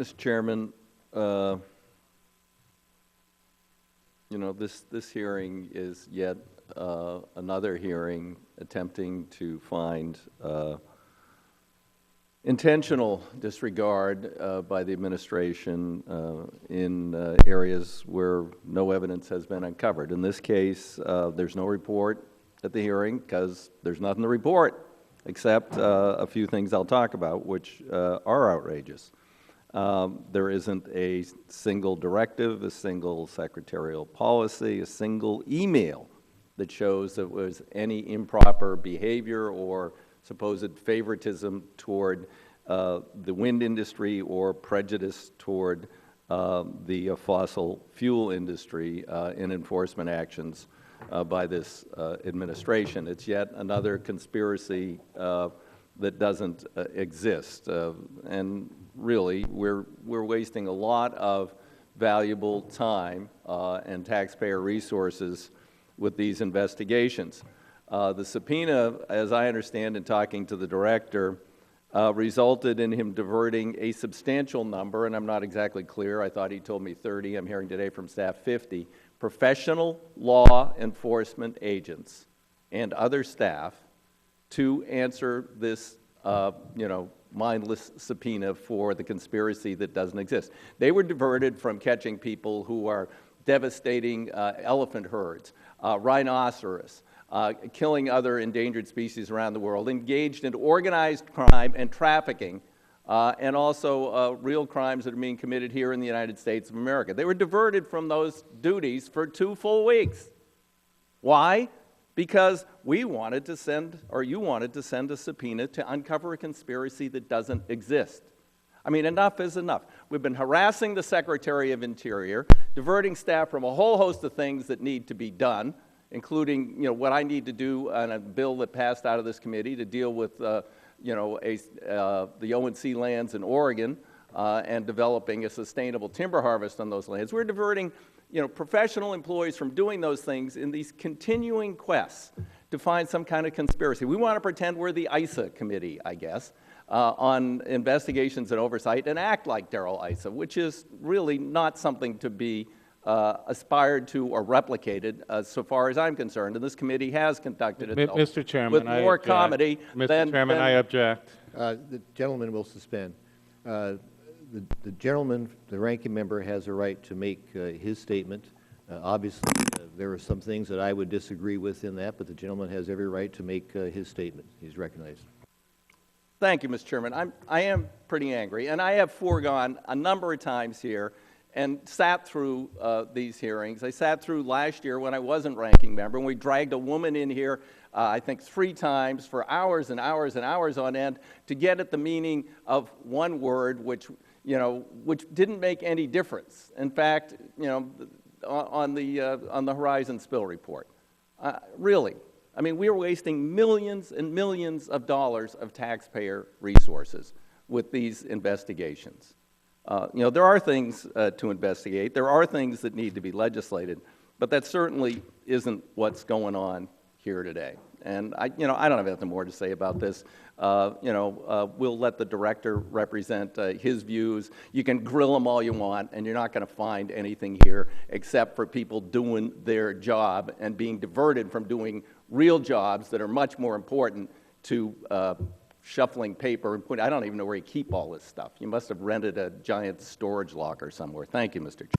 Mr. Chairman, this hearing is yet another hearing attempting to find intentional disregard by the administration in areas where no evidence has been uncovered. In this case, there's no report at the hearing because there's nothing to report except a few things I'll talk about, which are outrageous. There isn't a single directive, a single secretarial policy, a single email that shows there was any improper behavior or supposed favoritism toward the wind industry or prejudice toward the fossil fuel industry in enforcement actions by this administration. It's yet another conspiracy that doesn't exist. And really, we're wasting a lot of valuable time and taxpayer resources with these investigations. The subpoena, as I understand in talking to the director, resulted in him diverting a substantial number, and I'm not exactly clear, I thought he told me 30, I'm hearing today from staff 50, professional law enforcement agents and other staff to answer this, mindless subpoena for the conspiracy that doesn't exist. They were diverted from catching people who are devastating elephant herds, rhinoceros, killing other endangered species around the world, engaged in organized crime and trafficking, and also real crimes that are being committed here in the United States of America. They were diverted from those duties for 2 full weeks. Why? Because we wanted to send, or you wanted to send a subpoena to uncover a conspiracy that doesn't exist. I mean, enough is enough. We've been harassing the Secretary of Interior, diverting staff from a whole host of things that need to be done, including, what I need to do on a bill that passed out of this committee to deal with, the ONC lands in Oregon and developing a sustainable timber harvest on those lands. We're diverting, professional employees from doing those things in these continuing quests to find some kind of conspiracy. We want to pretend we're the ISA committee, I guess, on investigations and oversight and act like Darrell Issa, which is really not something to be aspired to or replicated, so far as I'm concerned, and this committee has conducted itself Mr. Chairman, with more comedy Mr. Chairman, I object. The gentleman will suspend. The gentleman, the ranking member, has a right to make his statement. Obviously, there are some things that I would disagree with in that, but the gentleman has every right to make his statement. He's recognized. Thank you, Mr. Chairman. I am pretty angry, and I have foregone a number of times here and sat through these hearings. I sat through last year when I wasn't ranking member, and we dragged a woman in here, I think 3 times for hours and hours and hours on end to get at the meaning of one word, which didn't make any difference. In fact, on the Horizon spill report, really. I mean, we are wasting millions and millions of dollars of taxpayer resources with these investigations. There are things to investigate. There are things that need to be legislated, but that certainly isn't what's going on here today. And I don't have anything more to say about this. We'll let the director represent his views. You can grill him all you want, and you're not going to find anything here except for people doing their job and being diverted from doing real jobs that are much more important to shuffling paper and putting. I don't even know where you keep all this stuff. You must have rented a giant storage locker somewhere. Thank you, Mr. Chairman.